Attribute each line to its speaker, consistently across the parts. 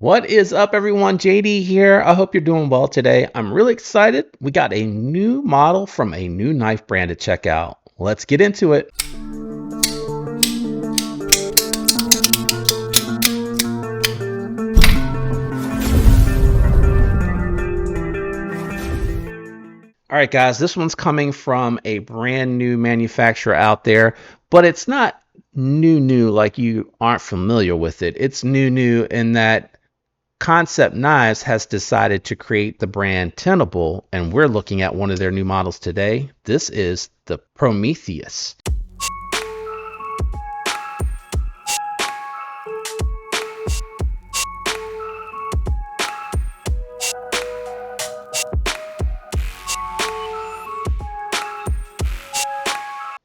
Speaker 1: What is up, everyone? JD here. I hope you're doing well today. I'm really excited. We got a new model from a new knife brand to check out. Let's get into it. All right, guys, this one's coming from a brand new manufacturer out there, but it's not new like you aren't familiar with it. It's new in that Concept Knives has decided to create the brand Tenable, and we're looking at one of their new models today. This is the Prometheus.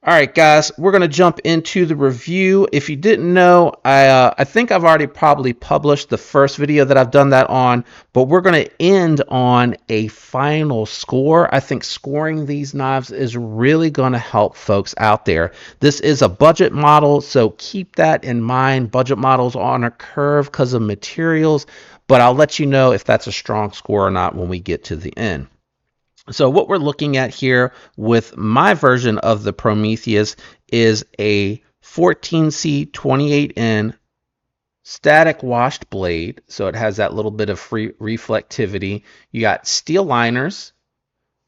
Speaker 1: All right, guys, we're going to jump into the review. If you didn't know, I think I've already probably published the first video that I've done that on, but we're going to end on a final score. I think scoring these knives is really going to help folks out there. This is a budget model, so keep that in mind. Budget models are on a curve because of materials, but I'll let you know if that's a strong score or not when we get to the end. So what we're looking at here with my version of the Prometheus is a 14C 28N static washed blade. So it has that little bit of free reflectivity. You got steel liners,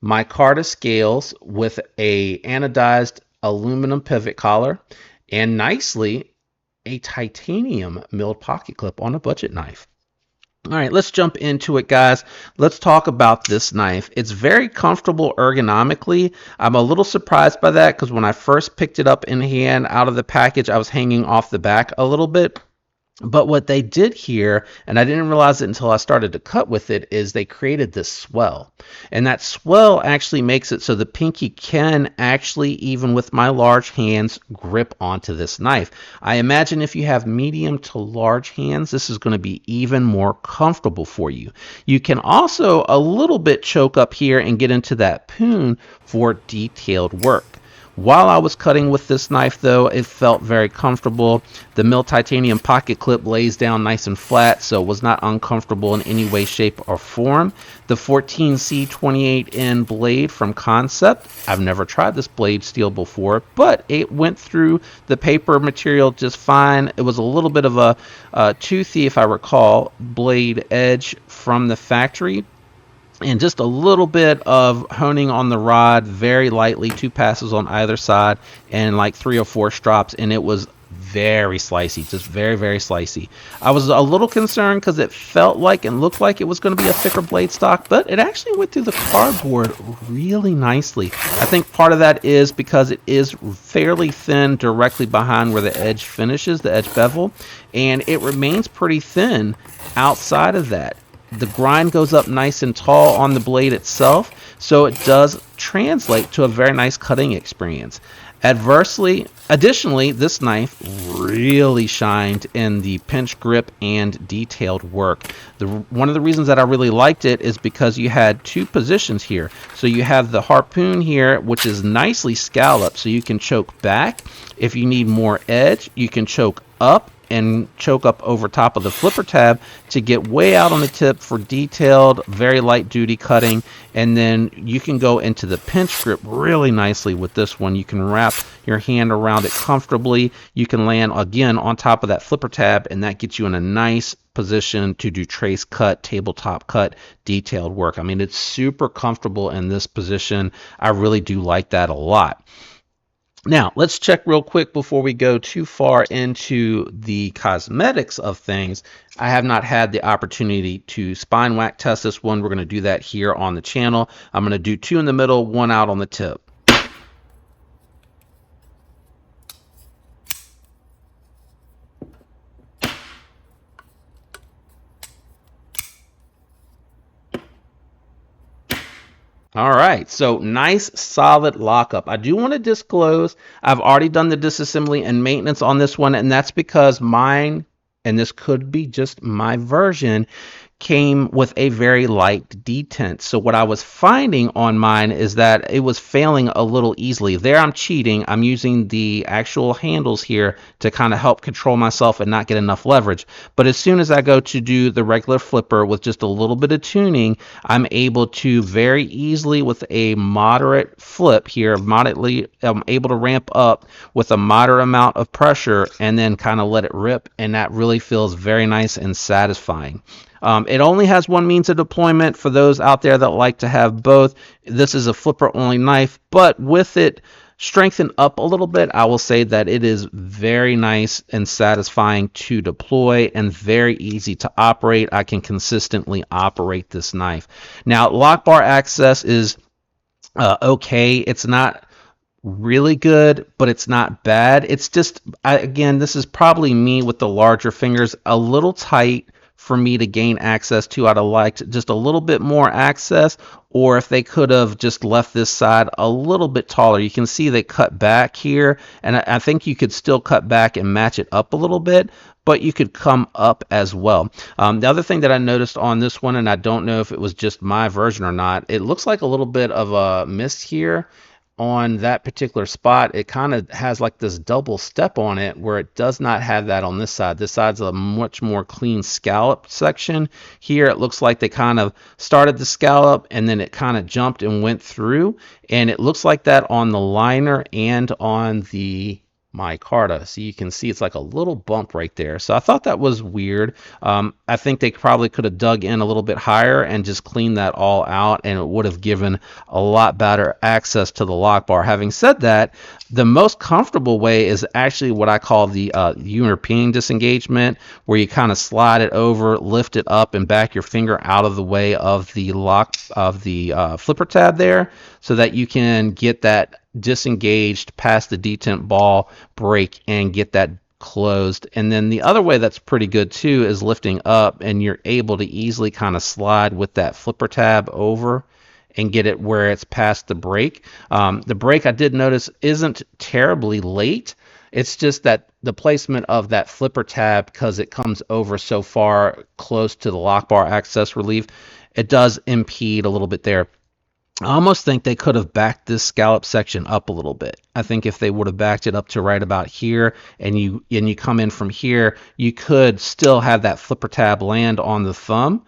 Speaker 1: micarta scales with a anodized aluminum pivot collar, and nicely a titanium milled pocket clip on a budget knife. All right, let's jump into it, guys. Let's talk about this knife. It's very comfortable ergonomically. I'm a little surprised by that because when I first picked it up in hand out of the package, I was hanging off the back a little bit. But what they did here, and I didn't realize it until I started to cut with it, is they created this swell. And that swell actually makes it so the pinky can actually, even with my large hands, grip onto this knife. I imagine if you have medium to large hands, this is going to be even more comfortable for you. You can also a little bit choke up here and get into that poon for detailed work. While I was cutting with this knife, though, it felt very comfortable. The milled titanium pocket clip lays down nice and flat, so it was not uncomfortable in any way, shape, or form. The 14C 28N blade from Concept, I've never tried this blade steel before, but it went through the paper material just fine. It was a little bit of a toothy, if I recall, blade edge from the factory. And just a little bit of honing on the rod, very lightly, 2 passes on either side, and like 3 or 4 strops, and it was very slicey, just very slicey. I was a little concerned because it felt like and looked like it was going to be a thicker blade stock, but it actually went through the cardboard really nicely. I think part of that is because it is fairly thin directly behind where the edge finishes, the edge bevel, and it remains pretty thin outside of that. The grind goes up nice and tall on the blade itself, so it does translate to a very nice cutting experience. Additionally, this knife really shined in the pinch grip and detailed work. One of the reasons that I really liked it is because you had 2 positions here. So you have the harpoon here, which is nicely scalloped, so you can choke back. If you need more edge, you can choke up and choke up over top of the flipper tab to get way out on the tip for detailed, very light duty cutting. And then you can go into the pinch grip really nicely with this one. You can wrap your hand around it comfortably. You can land again on top of that flipper tab, and that gets you in a nice position to do trace cut, tabletop cut, detailed work. I mean, it's super comfortable in this position. I really do like that a lot. Now, let's check real quick before we go too far into the cosmetics of things. I have not had the opportunity to spine whack test this one. We're going to do that here on the channel. I'm going to do 2 in the middle, 1 out on the tip. All right, so nice solid lockup. I do want to disclose I've already done the disassembly and maintenance on this one, and that's because mine, and this could be just my version, came with a very light detent. So what I was finding on mine is that it was failing a little easily. There I'm cheating. I'm using the actual handles here to kind of help control myself and not get enough leverage. But as soon as I go to do the regular flipper with just a little bit of tuning, I'm able to very easily, with a moderate flip here, moderately, I'm able to ramp up with a moderate amount of pressure and then kind of let it rip, and that really feels very nice and satisfying. It only has one means of deployment for those out there that like to have both. This is a flipper only knife, but with it strengthened up a little bit, I will say that it is very nice and satisfying to deploy and very easy to operate. I can consistently operate this knife. Now, lock bar access is okay. It's not really good, but it's not bad. It's just, again, this is probably me with the larger fingers, a little tight for me to gain access to. I'd have liked just a little bit more access, or if they could have just left this side a little bit taller. You can see they cut back here, and I think you could still cut back and match it up a little bit, but you could come up as well. The other thing that I noticed on this one, and I don't know if it was just my version or not, it looks like a little bit of a mist here on that particular spot. It kind of has like this double step on it where it does not have that on this side. This side's a much more clean scallop section. Here it looks like they kind of started the scallop and then it kind of jumped and went through, and it looks like that on the liner and on the micarta. So you can see it's like a little bump right there. So I thought that was weird. I think they probably could have dug in a little bit higher and just cleaned that all out, and it would have given a lot better access to the lock bar. Having said that, the most comfortable way is actually what I call the European disengagement, where you kind of slide it over, lift it up, and back your finger out of the way of the lock of the flipper tab there, so that you can get that disengaged past the detent ball break and get that closed. And then the other way that's pretty good too is lifting up, and you're able to easily kind of slide with that flipper tab over and get it where it's past the break. The break, I did notice, isn't terribly late. It's just that the placement of that flipper tab, because it comes over so far close to the lock bar access relief, it does impede a little bit there. I almost think they could have backed this scallop section up a little bit. I think if they would have backed it up to right about here, and you come in from here, you could still have that flipper tab land on the thumb.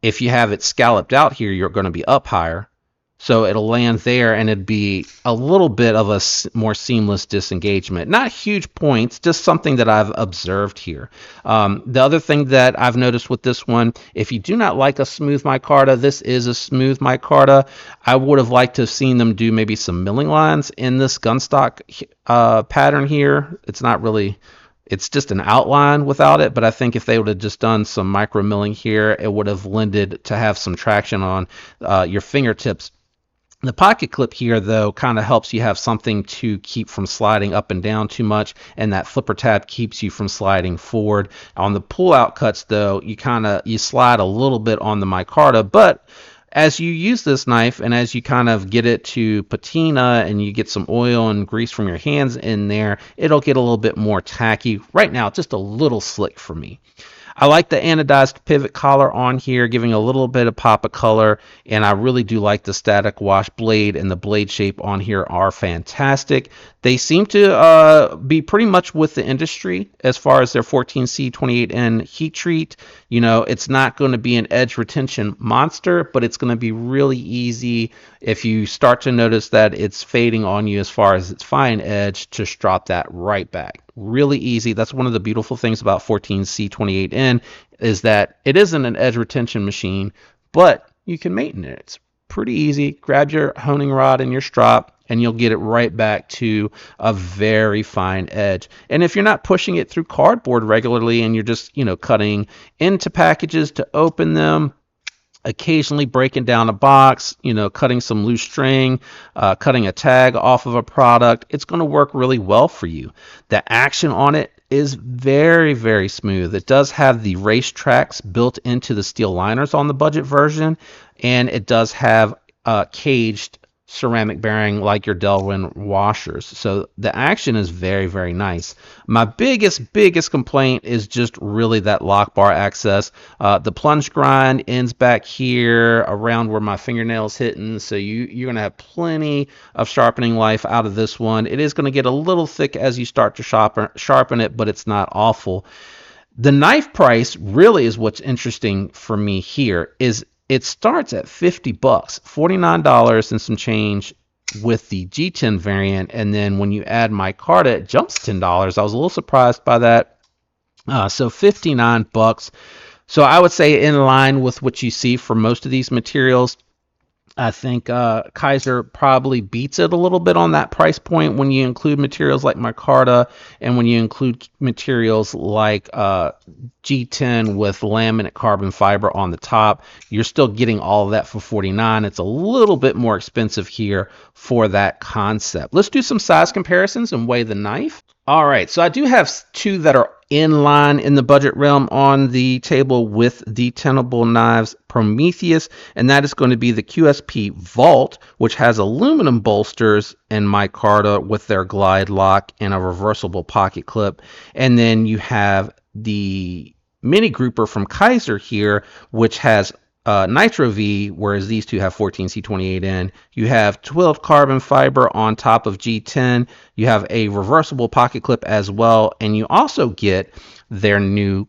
Speaker 1: If you have it scalloped out here, you're going to be up higher. So it'll land there, and it'd be a little bit of a more seamless disengagement. Not huge points, just something that I've observed here. The other thing that I've noticed with this one, if you do not like a smooth micarta, this is a smooth micarta. I would have liked to have seen them do maybe some milling lines in this gunstock pattern here. It's not really... It's just an outline without it, but I think if they would have just done some micro milling here, it would have lended to have some traction on your fingertips. The pocket clip here, though, kind of helps you have something to keep from sliding up and down too much, and that flipper tab keeps you from sliding forward. On the pull-out cuts, though, you slide a little bit on the micarta, but as you use this knife and as you kind of get it to patina and you get some oil and grease from your hands in there, it'll get a little bit more tacky. Right now, it's just a little slick for me. I like the anodized pivot collar on here, giving a little bit of pop of color, and I really do like the static wash blade, and the blade shape on here are fantastic. They seem to be pretty much with the industry as far as their 14C28N heat treat. You know, it's not going to be an edge retention monster, but it's going to be really easy if you start to notice that it's fading on you as far as its fine edge, to drop that right back. Really easy. That's one of the beautiful things about 14C28N, is that it isn't an edge retention machine, but you can maintain it. It's pretty easy. Grab your honing rod and your strop, and you'll get it right back to a very fine edge. And if you're not pushing it through cardboard regularly, and you're just, cutting into packages to open them, occasionally breaking down a box, cutting some loose string, cutting a tag off of a product, it's going to work really well for you. The action on it is very, very smooth. It does have the race tracks built into the steel liners on the budget version, and it does have caged ceramic bearing like your Delrin washers. So the action is very, very nice. My biggest complaint is just really that lock bar access. The plunge grind ends back here around where my fingernail's hitting, so you're going to have plenty of sharpening life out of this one. It is going to get a little thick as you start to sharpen it, but it's not awful. The knife price really is what's interesting for me here. Is it starts at 50 bucks, $49 and some change with the G10 variant, and then when you add micarta, it jumps $10. I was a little surprised by that. So 59 bucks. So I would say in line with what you see for most of these materials. I think Kaiser probably beats it a little bit on that price point when you include materials like micarta and when you include materials like G10 with laminate carbon fiber on the top. You're still getting all of that for $49. It's a little bit more expensive here for that concept. Let's do some size comparisons and weigh the knife. All right, so I do have two that are in line in the budget realm on the table with the Tenable knives Prometheus, and that is going to be the QSP Vault, which has aluminum bolsters and micarta with their glide lock and a reversible pocket clip. And then you have the Mini Grouper from Kaiser here, which has Nitro V, whereas these two have 14C28N. You have 12 carbon fiber on top of G10. You have a reversible pocket clip as well, and you also get their new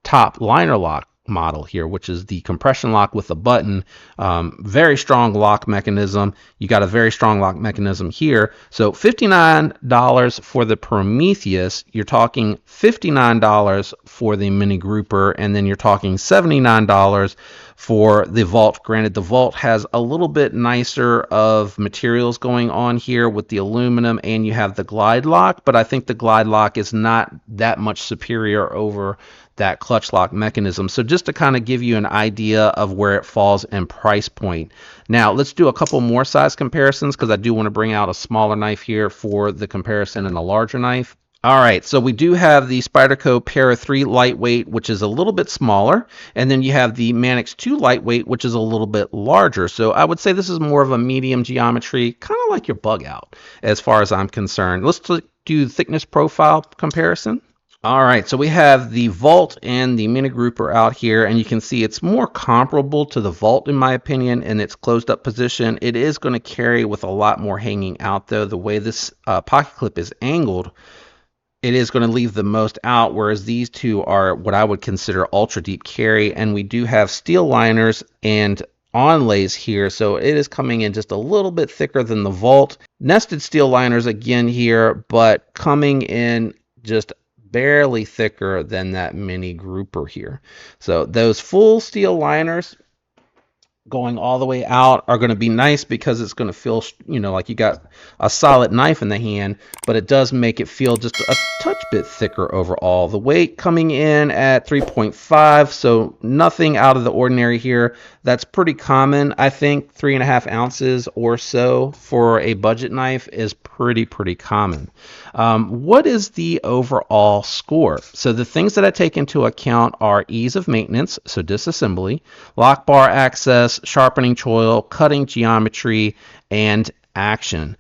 Speaker 1: top liner lock model here, which is the compression lock with a button. Very strong lock mechanism. You got a very strong lock mechanism here. So $59 for the Prometheus. You're talking $59 for the Mini Grouper, and then you're talking $79 for the Vault. Granted, the Vault has a little bit nicer of materials going on here with the aluminum, and you have the glide lock, but I think the glide lock is not that much superior over that clutch lock mechanism. So just to kind of give you an idea of where it falls in price point. Now let's do a couple more size comparisons, because I do want to bring out a smaller knife here for the comparison and a larger knife. All right, so we do have the Spyderco Para 3 lightweight, which is a little bit smaller, and then you have the Manix 2 lightweight, which is a little bit larger. So I would say this is more of a medium geometry, kind of like your bug out as far as I'm concerned. Let's do thickness profile comparison. All right, so we have the Vault and the Mini Grouper out here, and you can see it's more comparable to the Vault in my opinion in its closed up position. It is going to carry with a lot more hanging out though. The way this pocket clip is angled, it is going to leave the most out, whereas these two are what I would consider ultra deep carry, and we do have steel liners and onlays here, so it is coming in just a little bit thicker than the Vault. Nested steel liners again here, but coming in just barely thicker than that Mini Grouper here. So those full steel liners going all the way out are going to be nice, because it's going to feel, you know, like you got a solid knife in the hand, but it does make it feel just a touch bit thicker overall. The weight coming in at 3.5, so nothing out of the ordinary here. That's pretty common. I think 3.5 ounces or so for a budget knife is pretty common. What is the overall score? So the things that I take into account are ease of maintenance, so disassembly, lock bar access, sharpening choil, cutting geometry, and action.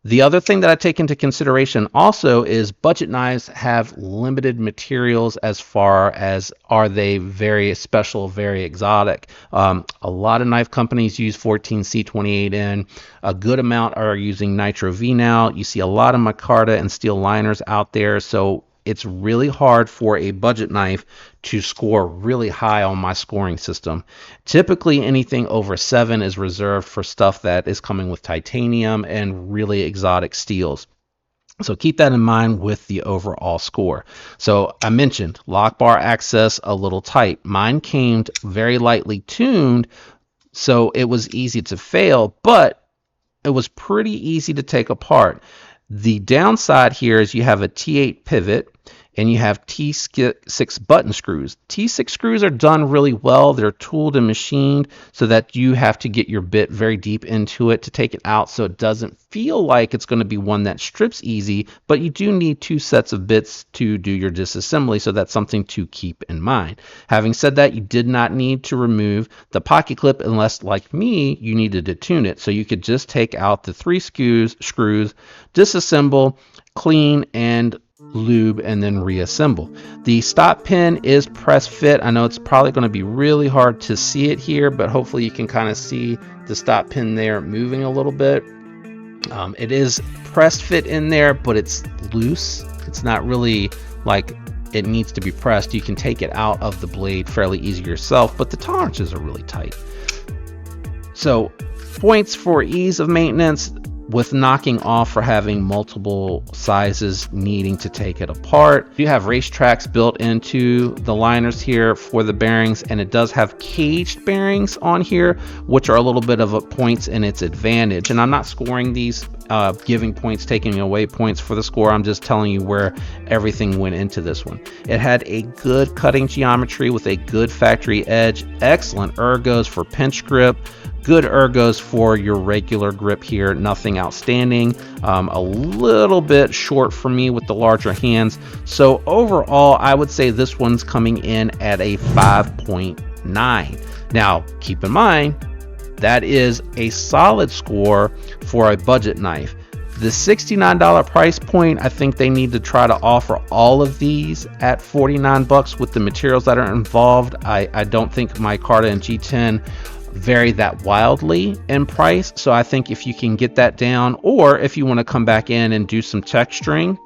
Speaker 1: The other thing that I take into consideration also is budget knives have limited materials as far as are they very special, very exotic. A lot of knife companies use 14C28N. A good amount are using Nitro V now. You see a lot of micarta and steel liners out there. So it's really hard for a budget knife to score really high on my scoring system. Typically anything over 7 is reserved for stuff that is coming with titanium and really exotic steels. So keep that in mind with the overall score. So I mentioned lock bar access a little tight. Mine came very lightly tuned, so it was easy to fail, but it was pretty easy to take apart. The downside here is you have a T8 pivot. and you have T6 button screws. T6 screws are done really well. They're tooled and machined so that you have to get your bit very deep into it to take it out, so it doesn't feel like it's going to be one that strips easy, but you do need 2 sets of bits to do your disassembly, so that's something to keep in mind. Having said that, you did not need to remove the pocket clip unless, like me, you needed to tune it. So you could just take out the 3 screws, disassemble, clean, and lube, and then reassemble. The stop pin is press fit. I know it's probably going to be really hard to see it here, but hopefully you can kind of see the stop pin there moving a little bit. It is press fit in there, but it's loose. It's not really like it needs to be pressed. You can take it out of the blade fairly easy yourself, but the tolerances are really tight. So points for ease of maintenance with knocking off for having multiple sizes needing to take it apart. You have racetracks built into the liners here for the bearings, and it does have caged bearings on here, which are a little bit of a points in its advantage. And I'm not scoring these, giving points, taking away points for the score. I'm just telling you where everything went into this one. It had a good cutting geometry with a good factory edge, excellent ergos for pinch grip, good ergos for your regular grip here, nothing outstanding. A little bit short for me with the larger hands. So overall, I would say this one's coming in at a 5.9. Now, keep in mind, that is a solid score for a budget knife. The $69 price point, I think they need to try to offer all of these at $49 with the materials that are involved. I don't think micarta and G10 vary that wildly in price, so I think if you can get that down, or if you want to come back in and do some texturing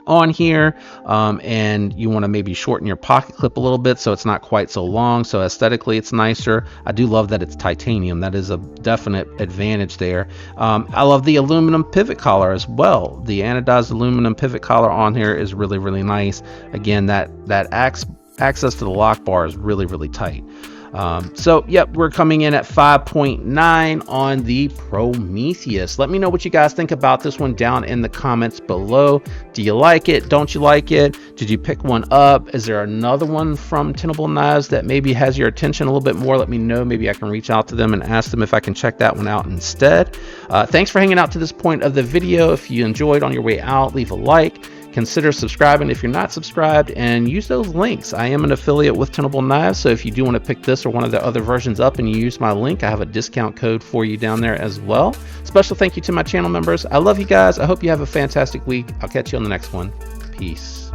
Speaker 1: on here, and you want to maybe shorten your pocket clip a little bit so it's not quite so long, so aesthetically it's nicer. I do love that it's titanium. That is a definite advantage there. I love the aluminum pivot collar as well. The anodized aluminum pivot collar on here is really, really nice. Again, that access to the lock bar is really, really tight. So yep, we're coming in at 5.9 on the Prometheus. Let me know what you guys think about this one down in the comments below. Do you like it? Don't you like it? Did you pick one up? Is there another one from Tenable Knives that maybe has your attention a little bit more? Let me know. Maybe I can reach out to them and ask them if I can check that one out instead. Thanks for hanging out to this point of the video. If you enjoyed, on your way out, leave a like. Consider subscribing if you're not subscribed, and use those links. I am an affiliate with Tenable Knives, so if you do want to pick this or one of the other versions up and you use my link, I have a discount code for you down there as well. Special thank you to my channel members. I love you guys. I hope you have a fantastic week. I'll catch you on the next one. Peace.